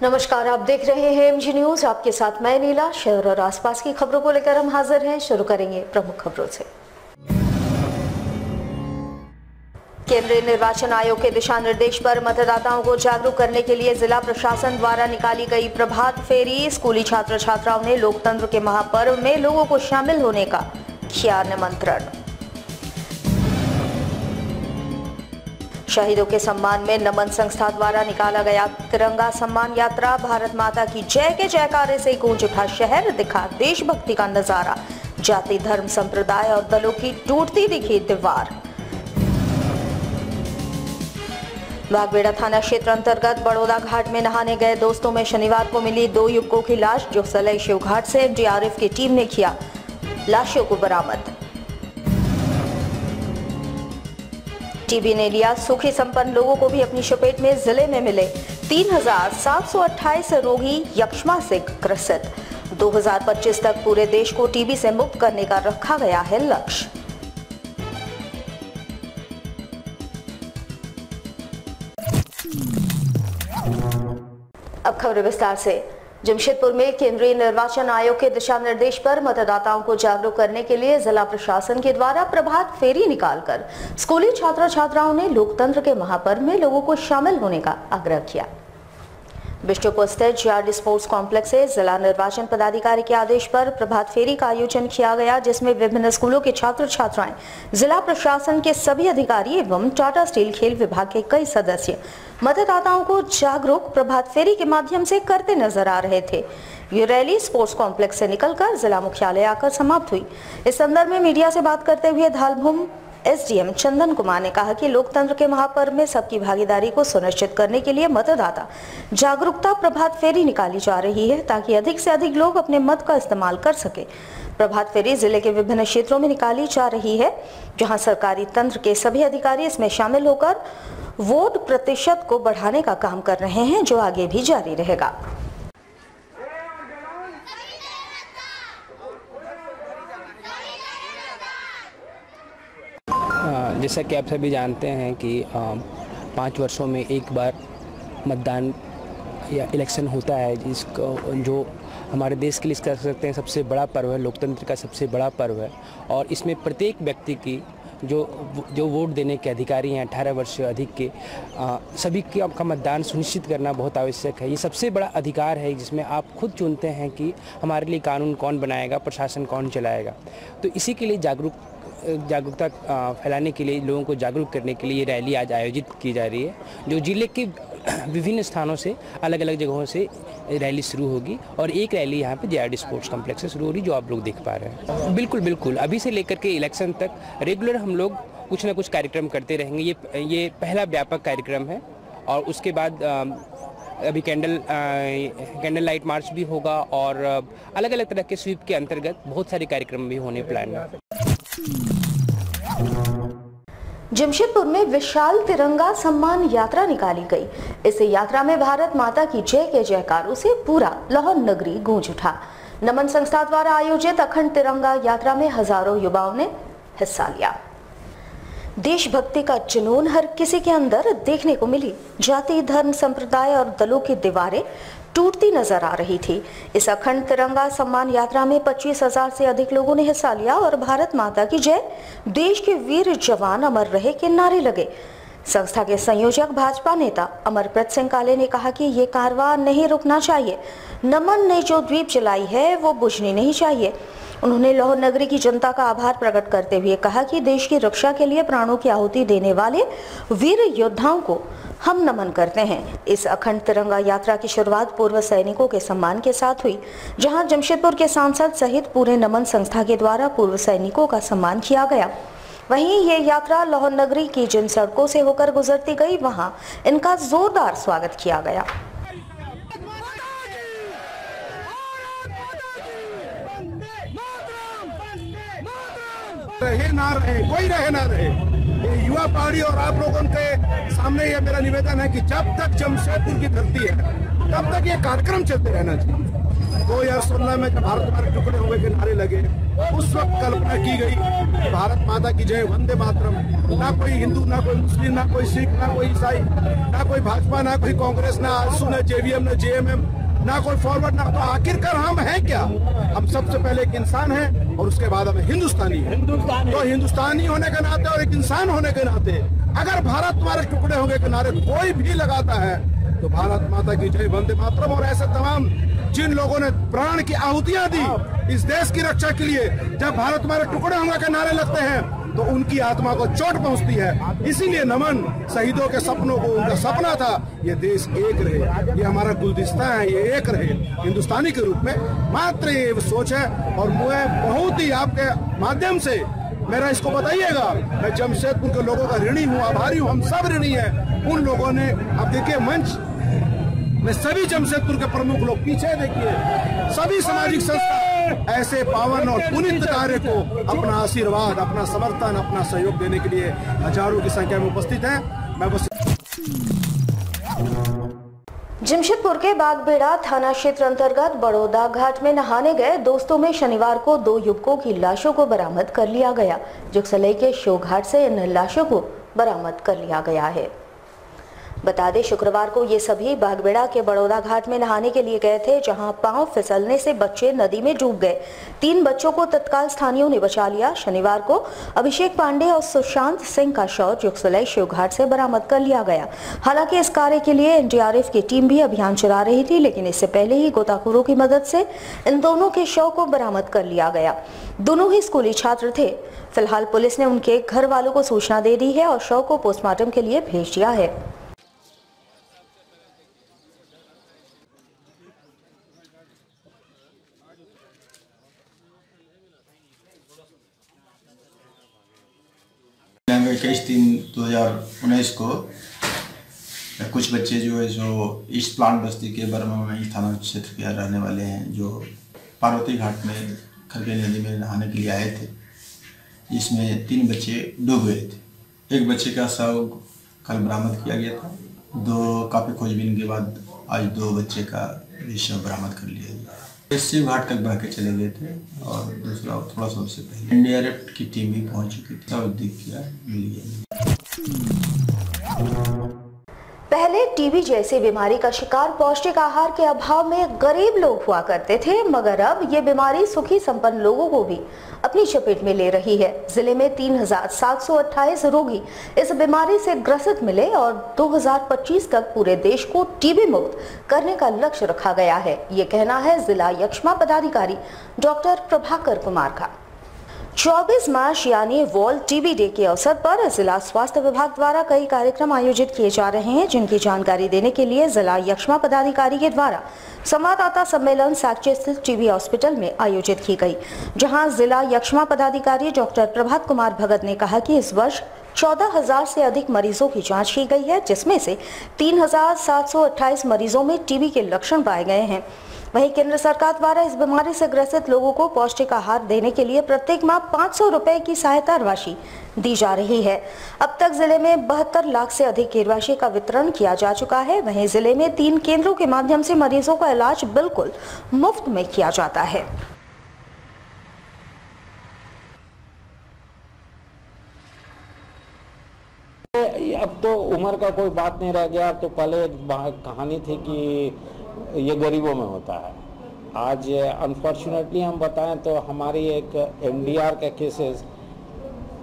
नमस्कार, आप देख रहे हैं एमजी न्यूज। आपके साथ मैं नीला। शहर और आसपास की खबरों को लेकर हम हाजिर हैं। शुरू करेंगे प्रमुख खबरों से। केंद्रीय निर्वाचन आयोग के दिशा निर्देश पर मतदाताओं को जागरूक करने के लिए जिला प्रशासन द्वारा निकाली गई प्रभात फेरी। स्कूली छात्र छात्राओं ने लोकतंत्र के महापर्व में लोगों को शामिल होने का किया निमंत्रण। शहीदों के सम्मान में नमन संस्था द्वारा निकाला गया तिरंगा सम्मान यात्रा। भारत माता की जय के जयकारे से गूंज उठा शहर, दिखा देशभक्ति का नजारा। जाति धर्म संप्रदाय और दलों की टूटती दिखी दीवार। बागबेड़ा थाना क्षेत्र अंतर्गत बड़ौदा घाट में नहाने गए दोस्तों में शनिवार को मिली 2 युवकों की लाश। जो सलई शिव घाट से एनडीआरएफ की टीम ने किया लाशों को बरामद। टीबी ने लिया सुखी संपन्न लोगों को भी अपनी चपेट में। जिले में मिले 3,728 रोगी यक्ष्मा से ग्रसित। 2025 तक पूरे देश को टीबी से मुक्त करने का रखा गया है लक्ष्य। अब खबरें विस्तार से। जमशेदपुर में केंद्रीय निर्वाचन आयोग के दिशा निर्देश पर मतदाताओं को जागरूक करने के लिए जिला प्रशासन के द्वारा प्रभात फेरी निकालकर स्कूली छात्र छात्राओं ने लोकतंत्र के महापर्व में लोगों को शामिल होने का आग्रह किया। बिष्टुपुर स्थित जीआरडी स्पोर्ट्स कॉम्प्लेक्स से जिला निर्वाचन पदाधिकारी के आदेश पर प्रभात फेरी का आयोजन किया गया, जिसमें विभिन्न स्कूलों के छात्र छात्राएं, जिला प्रशासन के सभी अधिकारी एवं टाटा स्टील खेल विभाग के कई सदस्य मतदाताओं को जागरूक प्रभात फेरी के माध्यम से करते नजर आ रहे थे। ये रैली स्पोर्ट्स कॉम्प्लेक्स से निकलकर जिला मुख्यालय आकर समाप्त हुई। इस संदर्भ में मीडिया से बात करते हुए धालभूम एसडीएम चंदन कुमार ने कहा कि लोकतंत्र के महापर्व में सबकी भागीदारी को सुनिश्चित करने के लिए मतदाता जागरूकता प्रभात फेरी निकाली जा रही है, ताकि अधिक से अधिक लोग अपने मत का इस्तेमाल कर सके। प्रभात फेरी जिले के विभिन्न क्षेत्रों में निकाली जा रही है, जहां सरकारी तंत्र के सभी अधिकारी इसमें शामिल होकर वोट प्रतिशत को बढ़ाने का काम कर रहे हैं, जो आगे भी जारी रहेगा। जैसा कि आप सभी जानते हैं कि 5 वर्षों में एक बार मतदान या इलेक्शन होता है, जिसको जो हमारे देश के लिए कह सकते हैं सबसे बड़ा पर्व है, लोकतंत्र का सबसे बड़ा पर्व है। और इसमें प्रत्येक व्यक्ति की जो वोट देने के अधिकारी हैं 18 वर्ष से अधिक के, सभी की आपका मतदान सुनिश्चित करना बहुत आवश्यक है। ये सबसे बड़ा अधिकार है जिसमें आप खुद चुनते हैं कि हमारे लिए कानून कौन बनाएगा, प्रशासन कौन चलाएगा। तो इसी के लिए जागरूकता फैलाने के लिए, लोगों को जागरूक करने के लिए ये रैली आज आयोजित की जा रही है, जो जिले के विभिन्न स्थानों से, अलग अलग जगहों से रैली शुरू होगी। और एक रैली यहाँ पे जीआरडी स्पोर्ट्स कॉम्प्लेक्स से शुरू हो रही, जो आप लोग देख पा रहे हैं। बिल्कुल अभी से लेकर के इलेक्शन तक रेगुलर हम लोग कुछ ना कुछ कार्यक्रम करते रहेंगे। ये पहला व्यापक कार्यक्रम है। और उसके बाद अभी कैंडल लाइट मार्च भी होगा, और अलग अलग तरह के स्वीप के अंतर्गत बहुत सारे कार्यक्रम भी होने प्लान है। जमशेदपुर में विशाल तिरंगा सम्मान यात्रा निकाली गई। इस यात्रा में भारत माता की जय के जयकारों से पूरा लाहौर नगरी गूंज उठा। नमन संस्था द्वारा आयोजित अखंड तिरंगा यात्रा में हजारों युवाओं ने हिस्सा लिया। देशभक्ति का जुनून हर किसी के अंदर देखने को मिली। जाति धर्म संप्रदाय और दलों की दीवारें टूटती नजर आ रही थी। इस अखंड तिरंगा सम्मान यात्रा में 25,000 से अधिक लोगों ने हिस्सा लिया और भारत माता की जय, देश के वीर जवान अमर रहे के नारे लगे। संस्था के संयोजक भाजपा नेता अमरप्रीत सिंह काले ने कहा कि ये कारवां नहीं रुकना चाहिए। नमन ने जो दीप जलाई है वो बुझनी नहीं चाहिए। उन्होंने लाहौर नगरी की जनता का आभार प्रकट करते हुए कहा कि देश की रक्षा के लिए प्राणों की आहुति देने वाले वीर योद्धाओं को हम नमन करते हैं। इस अखंड तिरंगा यात्रा की शुरुआत पूर्व सैनिकों के सम्मान के साथ हुई, जहां जमशेदपुर के सांसद सहित पूरे नमन संस्था के द्वारा पूर्व सैनिकों का सम्मान किया गया। वहीं ये यात्रा लाहौर नगरी की जिन सड़कों से होकर गुजरती गई, वहां इनका जोरदार स्वागत किया गया। रहे ना रहे, कोई रहे ना रहे, ये युवा पार्टी और आप लोगों के सामने ये मेरा निवेदन है कि जब तक जमशेदपुर की धरती है तब तक ये कार्यक्रम चलते रहना चाहिए। 2016 में जब भारत हमारे टुकड़े हुए के नारे लगे, उस वक्त कल्पना की गई भारत माता की जय, वंदे मातरम। ना कोई हिंदू, ना कोई मुस्लिम, ना कोई सिख, ना कोई ईसाई, ना कोई भाजपा, ना कोई कांग्रेस, ना आजसू, ना जेवीएम, ना जेएमएम, ना कोई फॉरवर्ड, ना। तो आखिरकार हम हैं क्या? हम सबसे पहले एक इंसान हैं और उसके बाद हम हिंदुस्तानी हैं। तो हिंदुस्तानी होने के नाते और एक इंसान होने के नाते अगर भारत तुम्हारे टुकड़े होंगे के नारे कोई भी लगाता है तो भारत माता की जय, वंदे मातरम। और ऐसे तमाम जिन लोगों ने प्राण की आहुतियां दी इस देश की रक्षा के लिए, जब भारत तुम्हारे टुकड़े होंगे के नारे लगते हैं तो उनकी आत्मा को चोट पहुंचती है। इसीलिए नमन शहीदों के सपनों को, उनका सपना था ये देश एक रहे, ये हमारा गुलदस्ता है, ये एक रहे हिंदुस्तानी के रूप में। मात्र ये सोच है और मैं बहुत ही आपके माध्यम से मेरा इसको बताइएगा, मैं जमशेदपुर के लोगों का ऋणी हूँ, आभारी हूँ। हम सब ऋणी हैं उन लोगों ने। अब देखिए मंच में सभी जमशेदपुर के प्रमुख लोग, पीछे देखिए सभी सामाजिक संस्था ऐसे पावन और पुनीत कार्य को अपना आशीर्वाद, अपना समर्थन, अपना सहयोग देने के लिए हजारों की संख्या में उपस्थित हैं। मैं बस जमशेदपुर के बागबेड़ा थाना क्षेत्र अंतर्गत बड़ौदा घाट में नहाने गए दोस्तों में शनिवार को 2 युवकों की लाशों को बरामद कर लिया गया। जुगसलाई के शो घाट से इन लाशों को बरामद कर लिया गया है। बता दें, शुक्रवार को ये सभी बागबेड़ा के बड़ौदा घाट में नहाने के लिए गए थे, जहां पांव फिसलने से बच्चे नदी में डूब गए। 3 बच्चों को तत्काल स्थानीयों ने बचा लिया। शनिवार को अभिषेक पांडे और सुशांत सिंह का शव जुगसलाई शिवघाट से बरामद कर लिया गया। हालांकि इस कार्य के लिए एनडीआरएफ की टीम भी अभियान चला रही थी, लेकिन इससे पहले ही गोताखोरों की मदद से इन दोनों के शव को बरामद कर लिया गया। दोनों ही स्कूली छात्र थे। फिलहाल पुलिस ने उनके घर वालों को सूचना दे दी है और शव को पोस्टमार्टम के लिए भेज दिया है। इक्कीस 3/2019 को कुछ बच्चे जो है जो ईस्ट प्लांट बस्ती के बर्मामाई थाना क्षेत्र के रहने वाले हैं, जो पार्वती घाट में खरगे नदी में नहाने के लिए आए थे। इसमें 3 बच्चे डूब गए थे। एक बच्चे का शव कल बरामद किया गया था। 2 काफ़ी खोजबीन के बाद आज 2 बच्चे का शव बरामद कर लिया गया। शिव घाट तक बह के चले गए थे और दूसरा थोड़ा सा उससे पहले एनडीआरएफ की टीम भी पहुंच चुकी थी। सब दिख गया, मिल गया। पहले टीबी जैसी बीमारी का शिकार पौष्टिक आहार के अभाव में गरीब लोग हुआ करते थे, मगर अब ये बीमारी सुखी संपन्न लोगों को भी अपनी चपेट में ले रही है। जिले में 3728 रोगी इस बीमारी से ग्रसित मिले और 2025 तक पूरे देश को टीबी मुक्त करने का लक्ष्य रखा गया है। ये कहना है जिला यक्ष्मा पदाधिकारी डॉक्टर प्रभाकर कुमार का। 24 मार्च यानी वर्ल्ड टीबी डे के अवसर पर जिला स्वास्थ्य विभाग द्वारा कई कार्यक्रम आयोजित किए जा रहे हैं, जिनकी जानकारी देने के लिए जिला यक्ष्मा पदाधिकारी के द्वारा संवाददाता सम्मेलन साक्ची स्थित टीबी हॉस्पिटल में आयोजित की गई, जहां जिला यक्ष्मा पदाधिकारी डॉक्टर प्रभात कुमार भगत ने कहा कि इस वर्ष 14,000 से अधिक मरीजों की जांच की गई है, जिसमें से 3,728 मरीजों में टीबी के लक्षण पाए गए हैं। वहीं केंद्र सरकार द्वारा इस बीमारी से ग्रसित लोगों को पौष्टिक आहार देने के लिए प्रत्येक माह 500 रुपए की सहायता राशि दी जा रही है। अब तक जिले में 72 लाख से अधिक की राशि का वितरण किया जा चुका है। वहीं जिले में 3 केंद्रों के माध्यम से मरीजों का इलाज बिल्कुल मुफ्त में किया जाता है। अब तो उम्र का कोई बात नहीं रह गया। तो पहले कहानी थी कि ये गरीबों में होता है। आज अनफॉर्चुनेटली हम बताएं तो हमारी एक एमडीआर का केसेस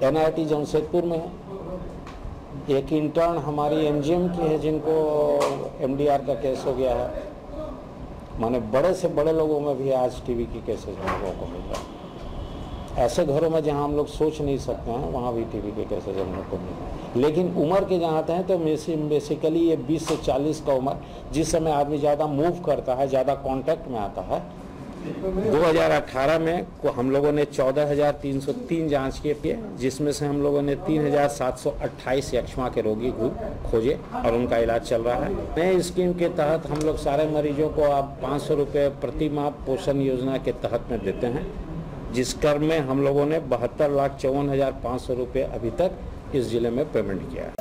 एनआईटी जमशेदपुर में है। एक इंटर्न हमारी एमजीएम की है जिनको एमडीआर का केस हो गया है। माने बड़े से बड़े लोगों में भी आज टीबी की केसेस हम लोगों को मिल रहा है। ऐसे घरों में जहां हम लोग सोच नहीं सकते हैं वहां भी टीबी के केसेस हम लोग को मिल रहे हैं। लेकिन उम्र के जहाँ आते हैं तो बेसिकली ये 20 से 40 का उम्र, जिस समय आदमी ज़्यादा मूव करता है, ज़्यादा कांटेक्ट में आता है। 2018 में को हम लोगों ने 14,303 जांच किए, जिसमें से हम लोगों ने 3,728 यक्ष्मा के रोगी खोजे और उनका इलाज चल रहा है। नए स्कीम के तहत हम लोग सारे मरीजों को अब 500 रुपये प्रति माह पोषण योजना के तहत में देते हैं, जिस क्रम में हम लोगों ने 72,54,500 रुपये अभी तक इस जिले में पेमेंट किया है।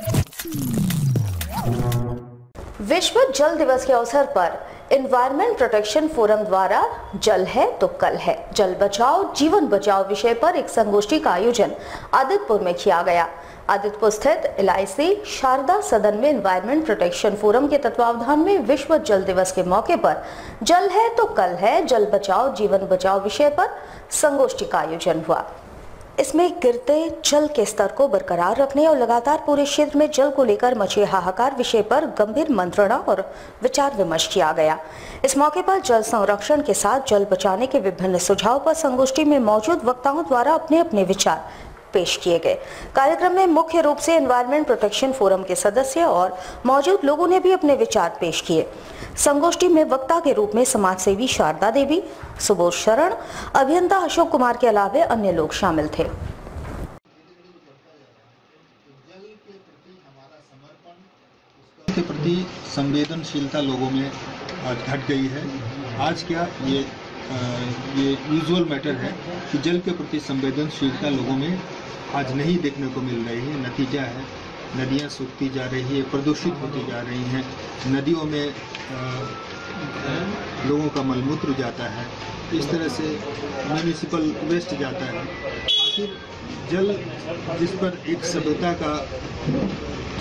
विश्व जल दिवस के अवसर पर एनवायरमेंट प्रोटेक्शन फोरम द्वारा जल है तो कल है, जल बचाओ जीवन बचाओ विषय पर एक संगोष्ठी का आयोजन आदितपुर में किया गया। आदितपुर स्थित LIC शारदा सदन में एनवायरमेंट प्रोटेक्शन फोरम के तत्वावधान में विश्व जल दिवस के मौके पर जल है तो कल है, जल बचाओ जीवन बचाओ विषय पर संगोष्ठी का आयोजन हुआ। इसमें गिरते जल के स्तर को बरकरार रखने और लगातार पूरे क्षेत्र में जल को लेकर मचे हाहाकार विषय पर गंभीर मंत्रणा और विचार विमर्श किया गया। इस मौके पर जल संरक्षण के साथ जल बचाने के विभिन्न सुझाव पर संगोष्ठी में मौजूद वक्ताओं द्वारा अपने अपने विचार पेश किए गए। कार्यक्रम में मुख्य रूप से एनवायरमेंट प्रोटेक्शन फोरम के सदस्य और मौजूद लोगों ने भी अपने विचार पेश किए। संगोष्ठी में वक्ता के रूप में समाज सेवी शारदा देवी, सुबोध शरण, अभियंता अशोक कुमार के अलावा अन्य लोग शामिल थे। के प्रति संवेदनशीलता लोगों में घट गई है। आज क्या ये यूजुअल मैटर है कि जल के प्रति संवेदनशीलता लोगों में आज नहीं देखने को मिल रही है। नतीजा है नदियाँ सूखती जा रही है, प्रदूषित होती जा रही हैं, नदियों में लोगों का मलमूत्र जाता है, इस तरह से म्यूनिसिपल वेस्ट जाता है। आखिर जल जिस पर एक सभ्यता का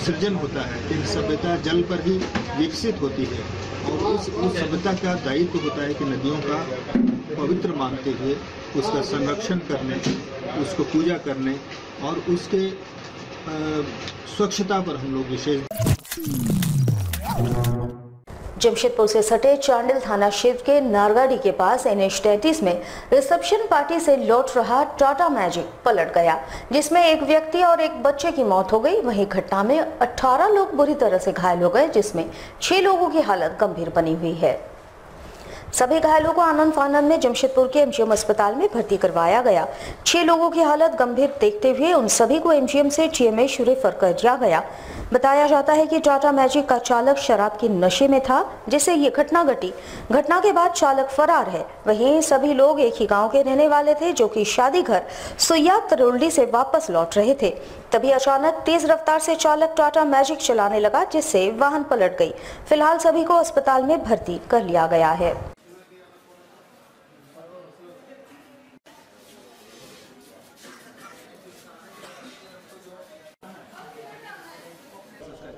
सृजन होता है, एक सभ्यता जल पर ही विकसित होती है और उस सभ्यता का दायित्व होता है कि नदियों का पवित्र मानते हुए उसका संरक्षण करने, उसको पूजा करने और उसके स्वच्छता पर हम लोग विशेष। जमशेदपुर से सटे चांडिल थाना क्षेत्र के नारगाड़ी के पास NH-33 में रिसेप्शन पार्टी से लौट रहा टाटा मैजिक पलट गया, जिसमें एक व्यक्ति और एक बच्चे की मौत हो गई। वहीं घटना में 18 लोग बुरी तरह से घायल हो गए, जिसमें 6 लोगों की हालत गंभीर बनी हुई है। सभी घायलों को आनंद फानंद में जमशेदपुर के MGM अस्पताल में भर्ती करवाया गया। 6 लोगों की हालत गंभीर देखते हुए उन सभी को MGM से TMH रेफर कर दिया गया। बताया जाता है कि टाटा मैजिक का चालक शराब के नशे में था, जिससे ये घटना घटी। घटना के बाद चालक फरार है। वहीं सभी लोग एक ही गांव के रहने वाले थे, जो कि शादी घर सुइया तरोल्डी से वापस लौट रहे थे। तभी अचानक तेज रफ्तार से चालक टाटा मैजिक चलाने लगा, जिससे वाहन पलट गई। फिलहाल सभी को अस्पताल में भर्ती कर लिया गया है।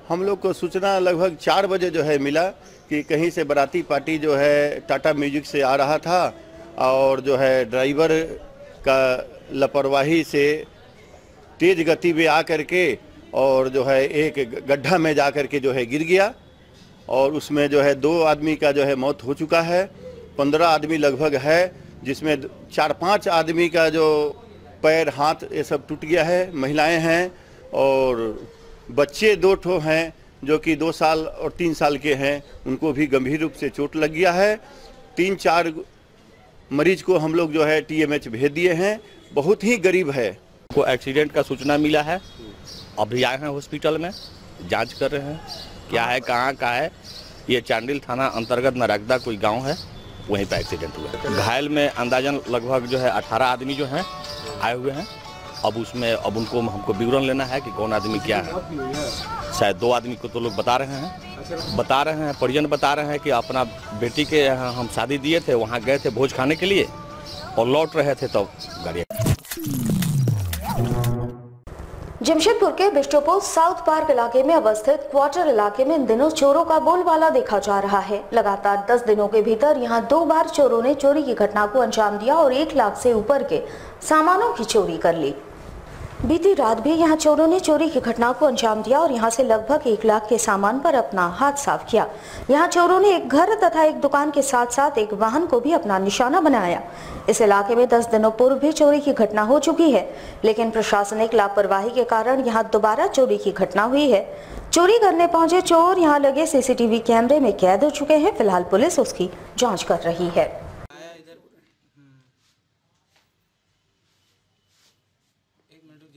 हम लोग को सूचना लगभग 4 बजे जो है मिला कि कहीं से बाराती पार्टी जो है टाटा म्यूजिक से आ रहा था और जो है ड्राइवर का लापरवाही से तेज गति में आ करके और जो है एक गड्ढा में जा करके जो है गिर गया और उसमें जो है 2 आदमी का जो है मौत हो चुका है। 15 आदमी लगभग है, जिसमें 4-5 आदमी का जो पैर हाथ ये सब टूट गया है। महिलाएं हैं और बच्चे 2 ठो हैं जो कि 2 साल और 3 साल के हैं, उनको भी गंभीर रूप से चोट लग गया है। 3-4 मरीज को हम लोग जो है TMH भेज दिए हैं। बहुत ही गरीब है। को एक्सीडेंट का सूचना मिला है, अभी आए हैं हॉस्पिटल में, जांच कर रहे हैं क्या है कहाँ का है। ये चांडिल थाना अंतर्गत नरगदा कोई गांव है, वहीं पर एक्सीडेंट हुआ है। घायल में अंदाजन लगभग जो है 18 आदमी जो हैं आए हुए हैं। अब उसमें उनको हमको विवरण लेना है कि कौन आदमी क्या है। शायद 2 आदमी को तो लोग बता रहे हैं, परिजन बता रहे हैं कि अपना बेटी के यहाँ हम शादी दिए थे, वहाँ गए थे भोज खाने के लिए और लौट रहे थे तो गाड़ी। जमशेदपुर के बिष्टुपुर साउथ पार्क इलाके में अवस्थित क्वार्टर इलाके में इन दिनों चोरों का बोलबाला देखा जा रहा है। लगातार 10 दिनों के भीतर यहां 2 बार चोरों ने चोरी की घटना को अंजाम दिया और 1 लाख से ऊपर के सामानों की चोरी कर ली। बीती रात भी यहां चोरों ने चोरी की घटना को अंजाम दिया और यहां से लगभग 1 लाख के सामान पर अपना हाथ साफ किया। यहां चोरों ने एक घर तथा एक दुकान के साथ साथ एक वाहन को भी अपना निशाना बनाया। इस इलाके में 10 दिनों पूर्व भी चोरी की घटना हो चुकी है, लेकिन प्रशासनिक लापरवाही के कारण यहां दोबारा चोरी की घटना हुई है। चोरी करने पहुंचे चोर यहां लगे CCTV कैमरे में कैद हो चुके हैं। फिलहाल पुलिस उसकी जाँच कर रही है।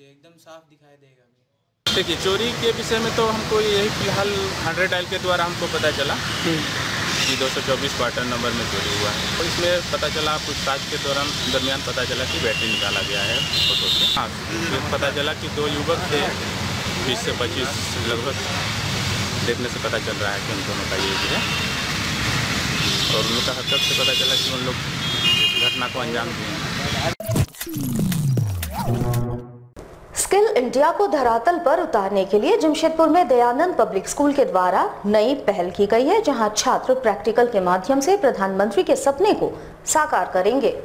एकदम साफ दिखाई देगा। देखिए, चोरी के विषय में तो हमको यही फिलहाल 100 डायल के द्वारा हमको पता चला कि 224 क्वार्टर नंबर में चोरी हुआ है। तो इसमें पता चला, पूछताछ के दरमियान पता चला कि बैटरी निकाला गया है फोटो से। हाँ, फिर पता चला कि 2 युवक थे, 20 से 25 लगभग। देखने से पता चल रहा है कि उन दोनों का ये है। और उन लोग का हरकत से पता चला कि उन लोग इस घटना को अंजाम दिए हैं। स्किल इंडिया को धरातल पर उतारने के लिए जमशेदपुर में दयानंद पब्लिक स्कूल के द्वारा नई पहल की गई है, जहां छात्र प्रैक्टिकल के माध्यम से प्रधानमंत्री के सपने को साकार करेंगे।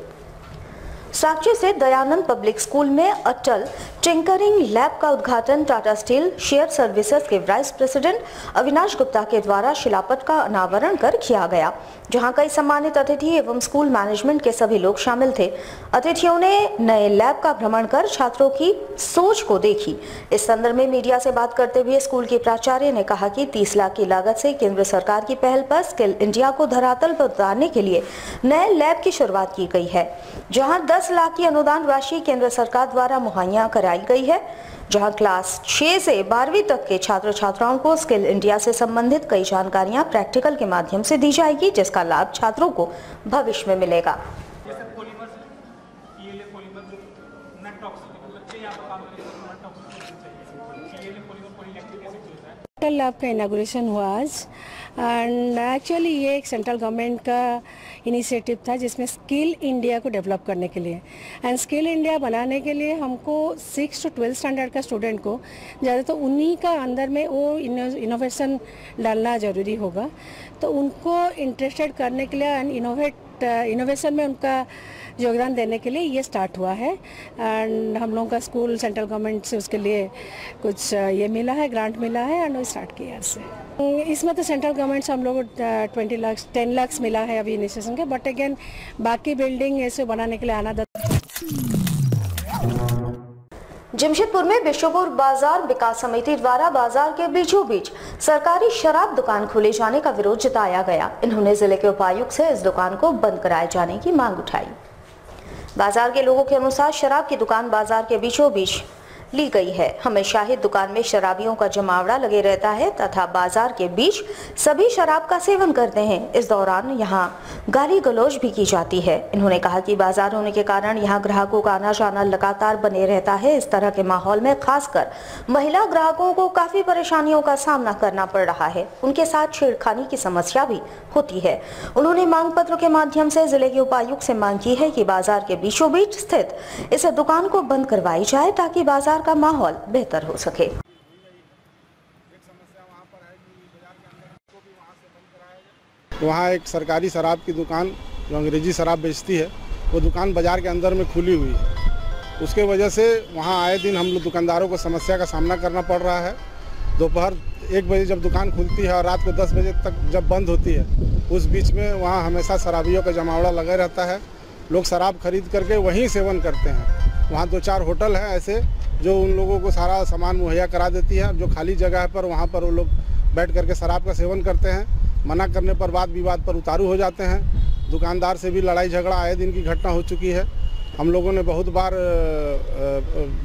साक्षी से दयानंद पब्लिक स्कूल में अटल टिंकरिंग लैब का उद्घाटन टाटा स्टील शेयर सर्विसेज के वाइस प्रेसिडेंट अविनाश गुप्ता के द्वारा शिलापट का अनावरण कर किया गया, जहां कई सम्मानित अतिथि एवं स्कूल मैनेजमेंट के सभी लोग शामिल थे। अतिथियों ने नए लैब का भ्रमण कर छात्रों की सोच को देखी। इस संदर्भ में मीडिया से बात करते हुए स्कूल के प्राचार्य ने कहा कि 30 लाख की लागत से केंद्र सरकार की पहल पर स्किल इंडिया को धरातल पर उतारने के लिए नए लैब की शुरुआत की गई है, जहां 10 लाख की अनुदान राशि केंद्र सरकार द्वारा मुहैया कराई गई है, जहां क्लास 6 से 12वीं तक के छात्र छात्राओं को स्किल इंडिया से संबंधित कई जानकारियां प्रैक्टिकल के माध्यम से दी जाएगी, जिसका लाभ छात्रों को भविष्य में मिलेगा। लैब का इनागुरेशन हुआ आज एंड एक्चुअली ये एक सेंट्रल गवर्नमेंट का इनिशिएटिव था जिसमें स्किल इंडिया को डेवलप करने के लिए एंड स्किल इंडिया बनाने के लिए हमको 6 to 12 स्टैंडर्ड का स्टूडेंट को ज़्यादा तो उन्हीं का अंदर में वो इनोवेशन डालना ज़रूरी होगा, तो उनको इंटरेस्टेड करने के लिए एंड इनोवेशन में उनका योगदान देने के लिए ये स्टार्ट हुआ है एंड हम लोगों का स्कूल सेंट्रल गवर्नमेंट से उसके लिए कुछ ये मिला है, ग्रांट मिला है एंड वो स्टार्ट किया इससे। इसमें तो सेंट्रल गवर्नमेंट से हम लोग 10 लाख मिला है अभी इनिशिएशन के, बट अगेन बाकी बिल्डिंग ऐसे बनाने के लिए आना। जमशेदपुर में बिशोपुर बाजार विकास समिति द्वारा बाजार के बीचों बीच सरकारी शराब दुकान खोले जाने का विरोध जताया गया। इन्होंने जिले के उपायुक्त से इस दुकान को बंद कराए जाने की मांग उठाई। बाजार के लोगों के अनुसार शराब की दुकान बाजार के बीचों बीच ली गई है। हमेशा ही दुकान में शराबियों का जमावड़ा लगे रहता है तथा बाजार के बीच सभी शराब का सेवन करते हैं। इस दौरान यहां गाली गलौज भी की जाती है। इन्होंने कहा कि बाजार होने के कारण यहां ग्राहकों का आना जाना लगातार बने रहता है। इस तरह के माहौल में खासकर महिला ग्राहकों को काफी परेशानियों का सामना करना पड़ रहा है। उनके साथ छेड़खानी की समस्या भी होती है। उन्होंने मांग पत्र के माध्यम से जिले के उपायुक्त से मांग की है कि बाजार के बीचों बीच स्थित इस दुकान को बंद करवाई जाए ताकि बाजार का माहौल बेहतर हो सके। वहाँ एक सरकारी शराब की दुकान जो अंग्रेजी शराब बेचती है, वो दुकान बाजार के अंदर में खुली हुई है। उसके वजह से वहाँ आए दिन हम लोग दुकानदारों को समस्या का सामना करना पड़ रहा है। दोपहर 1 बजे जब दुकान खुलती है और रात को 10 बजे तक जब बंद होती है, उस बीच में वहाँ हमेशा शराबियों का जमावड़ा लगा रहता है। लोग शराब खरीद करके वहीं सेवन करते हैं। वहाँ 2-4 होटल हैं ऐसे जो उन लोगों को सारा सामान मुहैया करा देती है। जो खाली जगह पर वहाँ पर वो लोग बैठ करके शराब का सेवन करते हैं। मना करने पर वाद विवाद पर उतारू हो जाते हैं। दुकानदार से भी लड़ाई झगड़ा आए दिन की घटना हो चुकी है। हम लोगों ने बहुत बार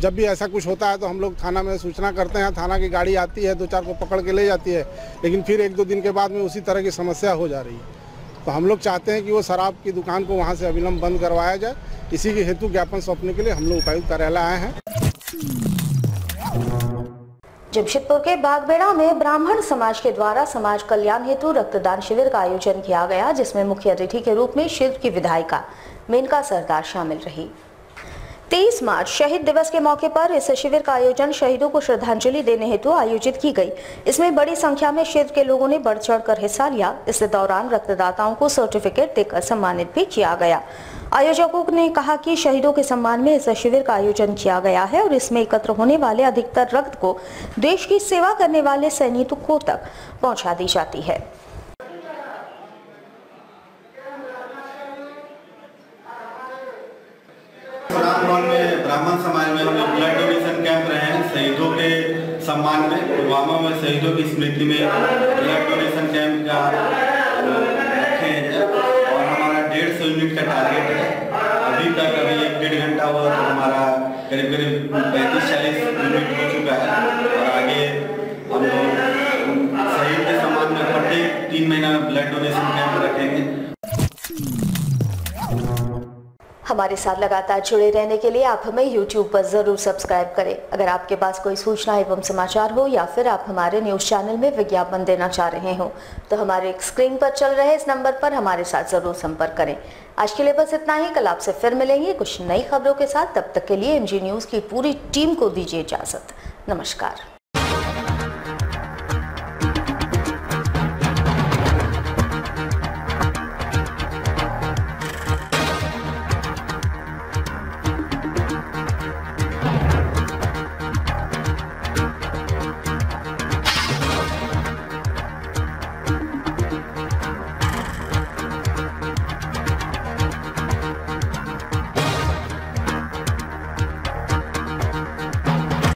जब भी ऐसा कुछ होता है तो हम लोग थाना में सूचना करते हैं। थाना की गाड़ी आती है, 2-4 को पकड़ के ले जाती है, लेकिन फिर 1-2 दिन के बाद में उसी तरह की समस्या हो जा रही है। तो हम लोग चाहते हैं कि वो शराब की दुकान को वहाँ से अविलंब बंद करवाया जाए। इसी के हेतु ज्ञापन सौंपने के लिए हम लोग उपायुक्त कार्यालय आए हैं। जमशेदपुर के बागबेड़ा में ब्राह्मण समाज के द्वारा समाज कल्याण हेतु रक्तदान शिविर का आयोजन किया गया, जिसमें मुख्य अतिथि के रूप में क्षेत्र की विधायिका मेनका सरदार शामिल रही। 23 मार्च शहीद दिवस के मौके पर इस शिविर का आयोजन शहीदों को श्रद्धांजलि देने हेतु आयोजित की गई। इसमें बड़ी संख्या में क्षेत्र के लोगों ने बढ़ चढ़कर हिस्सा लिया। इस दौरान रक्तदाताओं को सर्टिफिकेट देकर सम्मानित भी किया गया। आयोजकों ने कहा कि शहीदों के सम्मान में इस शिविर का आयोजन किया गया है और इसमें एकत्र होने वाले अधिकतर रक्त को देश की सेवा करने वाले सैनिकों तक पहुंचा दी जाती है। में ब्राह्मण समाज में हम लोग ब्लड डोनेशन कैंप रहे हैं शहीदों के सम्मान में। पुलवामा में शहीदों की स्मृति में ब्लड डोनेशन कैंप का रखे हैं और हमारा 150 यूनिट का टारगेट है। अभी तक 1-1.5 घंटा हुआ तो हमारा करीब 35-40 यूनिट हो चुका है और आगे हम लोग शहीद के सम्मान में प्रत्येक 3 महीना में ब्लड डोनेशन कैंप रखेंगे। हमारे साथ लगातार जुड़े रहने के लिए आप हमें YouTube पर जरूर सब्सक्राइब करें। अगर आपके पास कोई सूचना एवं समाचार हो या फिर आप हमारे न्यूज चैनल में विज्ञापन देना चाह रहे हो तो हमारे स्क्रीन पर चल रहे इस नंबर पर हमारे साथ जरूर संपर्क करें। आज के लिए बस इतना ही। कल आपसे फिर मिलेंगे कुछ नई खबरों के साथ। तब तक के लिए MG न्यूज की पूरी टीम को दीजिए इजाजत। नमस्कार।